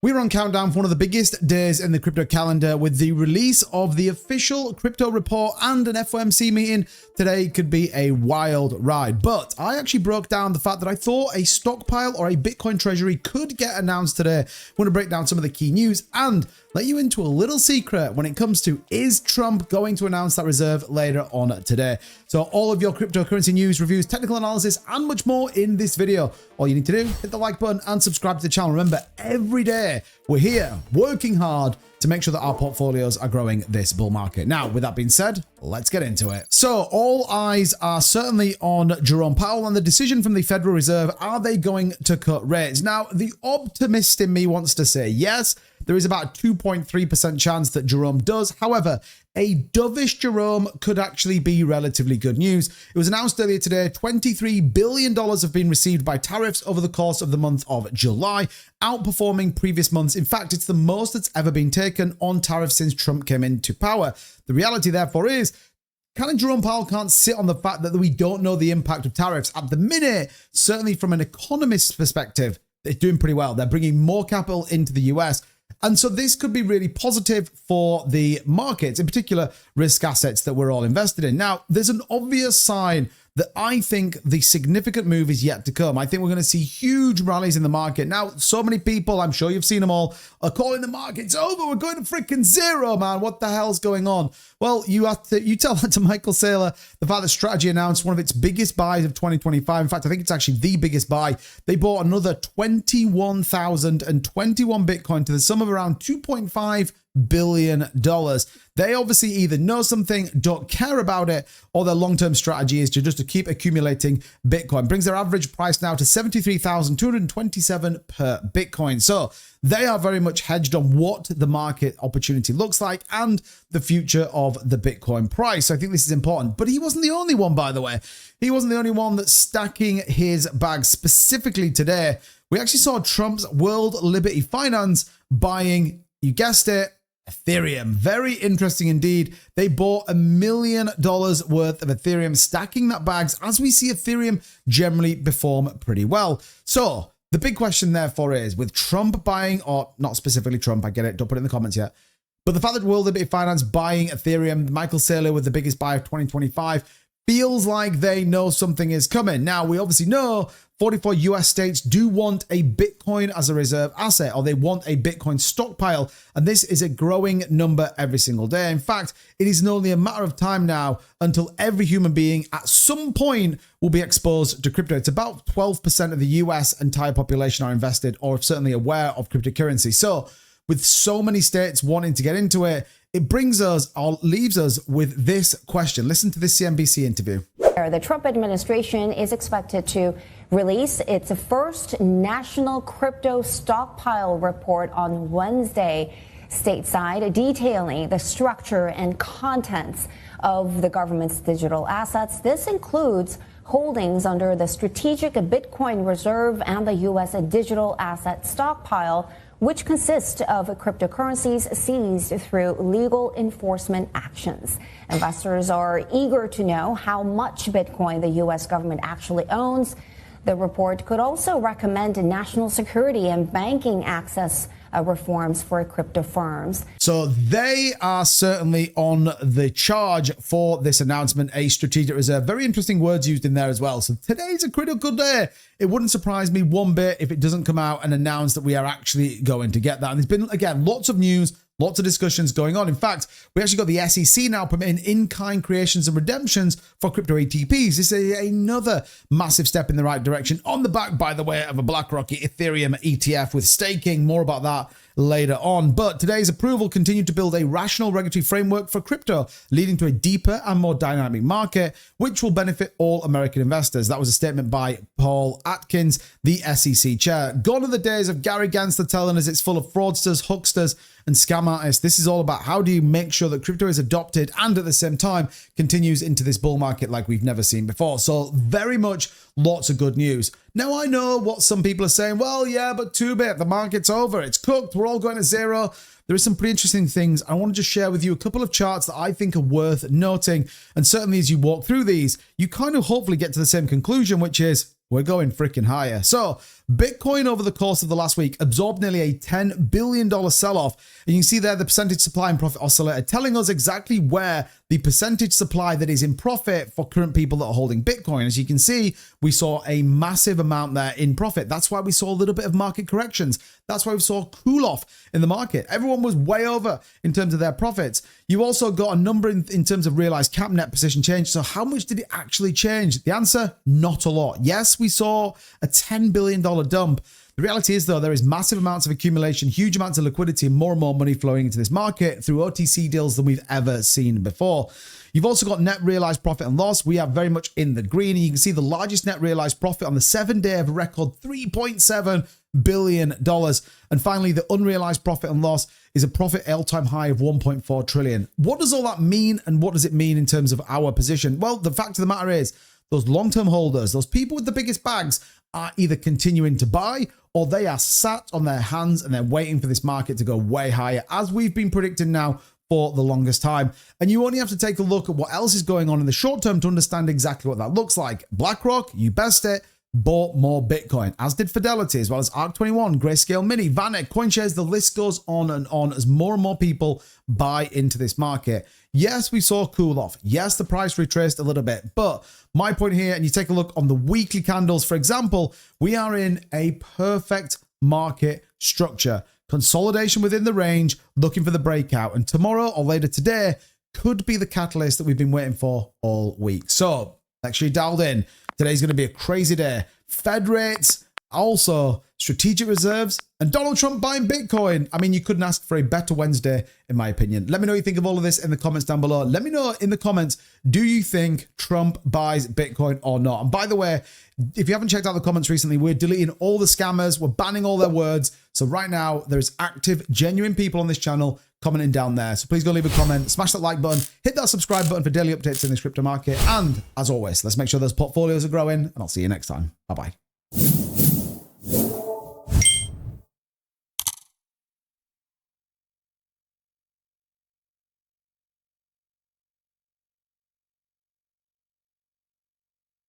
We're on countdown for one of the biggest days in the crypto calendar with the release of the official crypto report and an FOMC meeting. Today could be a wild ride, but I actually broke down the fact that I thought a stockpile or a Bitcoin treasury could get announced today. I want to break down some of the key news and let you into a little secret when it comes to, is Trump going to announce that reserve later on today? So all of your cryptocurrency news, reviews, technical analysis, and much more in this video. All you need to do, hit the like button and subscribe to the channel. Remember, every day we're here working hard to make sure that our portfolios are growing this bull market. Now, with that being said, let's get into it. So all eyes are certainly on Jerome Powell and the decision from the Federal Reserve. Are they going to cut rates? Now, the optimist in me wants to say yes. There is about a 2.3% chance that Jerome does. However, a dovish Jerome could actually be relatively good news. It was announced earlier today, $23 billion have been received by tariffs over the course of the month of July, outperforming previous months. In fact, it's the most that's ever been taken on tariffs since Trump came into power. The reality, therefore, is kind of Jerome Powell can't sit on the fact that we don't know the impact of tariffs. At the minute, certainly from an economist's perspective, they're doing pretty well. They're bringing more capital into the US. And so this could be really positive for the markets, in particular risk assets that we're all invested in. Now, there's an obvious sign that I think the significant move is yet to come. I think we're going to see huge rallies in the market. Now, so many people, I'm sure you've seen them all, are calling the markets over. We're going to freaking zero, man. What the hell's going on? Well, you tell that to Michael Saylor, the fact that Strategy announced one of its biggest buys of 2025. In fact, I think it's actually the biggest buy. They bought another 21,021 Bitcoin to the sum of around $2.5 billion. They obviously either know something, don't care about it, or their long-term strategy is to keep accumulating Bitcoin. Brings their average price now to $73,227 per Bitcoin. So they are very much hedged on what the market opportunity looks like and the future of the Bitcoin price. So I think this is important. But he wasn't the only one, by the way. He wasn't the only one that's stacking his bag. Specifically today, we actually saw Trump's World Liberty Finance buying, you guessed it, Ethereum. Very interesting indeed. They bought $1 million worth of Ethereum, stacking that bags as we see Ethereum generally perform pretty well. So the big question therefore is, with Trump buying, or not specifically Trump, I get it, don't put it in the comments yet, but the fact that World Liberty Finance buying Ethereum, Michael Saylor with the biggest buy of 2025, feels like they know something is coming. Now, we obviously know 44 US states do want a Bitcoin as a reserve asset, or they want a Bitcoin stockpile. And this is a growing number every single day. In fact, it is only a matter of time now until every human being at some point will be exposed to crypto. It's about 12% of the US entire population are invested or certainly aware of cryptocurrency. So with so many states wanting to get into it, it brings us or leaves us with this question. Listen to this CNBC interview. The Trump administration is expected to release its first national crypto stockpile report on Wednesday stateside, detailing the structure and contents of the government's digital assets. This includes holdings under the Strategic Bitcoin Reserve and the U.S. Digital Asset Stockpile, which consists of cryptocurrencies seized through legal enforcement actions. Investors are eager to know how much Bitcoin the U.S. government actually owns. The report could also recommend national security and banking access reforms for crypto firms. So they are certainly on the charge for this announcement, a strategic reserve. Very interesting words used in there as well. So today's a critical day. It wouldn't surprise me one bit if it doesn't come out and announce that we are actually going to get that. And there's been, again, lots of news, lots of discussions going on. In fact, we actually got the SEC now permitting in-kind creations and redemptions for crypto ATPs. This is another massive step in the right direction, on the back, by the way, of a BlackRock Ethereum ETF with staking. More about that later on. But today's approval continued to build a rational regulatory framework for crypto, leading to a deeper and more dynamic market, which will benefit all American investors. That was a statement by Paul Atkins, the SEC chair. Gone are the days of Gary Gensler telling us it's full of fraudsters, hucksters, and scam artists. This is all about how do you make sure that crypto is adopted and at the same time continues into this bull market like we've never seen before. So very much lots of good news. Now, I know what some people are saying. Well, yeah, but too bad. The market's over. It's cooked. We're all going to zero. There are some pretty interesting things. I want to just share with you a couple of charts that I think are worth noting. And certainly as you walk through these, you kind of hopefully get to the same conclusion, which is we're going freaking higher. So Bitcoin over the course of the last week absorbed nearly a $10 billion sell-off. And you can see there the percentage supply and profit oscillator telling us exactly where the percentage supply that is in profit for current people that are holding Bitcoin. As you can see, we saw a massive amount there in profit. That's why we saw a little bit of market corrections. That's why we saw cool off in the market. Everyone was way over in terms of their profits. You also got a number in terms of realized cap net position change. So how much did it actually change? The answer, not a lot. Yes, we saw a $10 billion dump. The reality is, though, there is massive amounts of accumulation, huge amounts of liquidity, and more money flowing into this market through OTC deals than we've ever seen before. You've also got net realized profit and loss. We are very much in the green. And you can see the largest net realized profit on the 7-day of a record $3.7 billion. And finally, the unrealized profit and loss is a profit all-time high of $1.4 trillion. What does all that mean, and what does it mean in terms of our position? Well, the fact of the matter is, those long-term holders, those people with the biggest bags, are either continuing to buy or they are sat on their hands and they're waiting for this market to go way higher, as we've been predicting now for the longest time. And you only have to take a look at what else is going on in the short term to understand exactly what that looks like. BlackRock, you best it, bought more Bitcoin, as did Fidelity, as well as ARC21, Grayscale Mini, VanEck, CoinShares. The list goes on and on as more and more people buy into this market. Yes, we saw cool off. Yes, the price retraced a little bit. But my point here, and you take a look on the weekly candles, for example, we are in a perfect market structure. Consolidation within the range, looking for the breakout. And tomorrow or later today could be the catalyst that we've been waiting for all week. So make sure you dialed in. Today's going to be a crazy day. Fed rates, also strategic reserves, and Donald Trump buying Bitcoin. I mean, you couldn't ask for a better Wednesday, in my opinion. Let me know what you think of all of this in the comments down below. Let me know in the comments, do you think Trump buys Bitcoin or not? And by the way, if you haven't checked out the comments recently, we're deleting all the scammers. We're banning all their words. So right now, there's active, genuine people on this channel commenting down there. So please go leave a comment, smash that like button, hit that subscribe button for daily updates in this crypto market. And as always, let's make sure those portfolios are growing, and I'll see you next time. Bye-bye.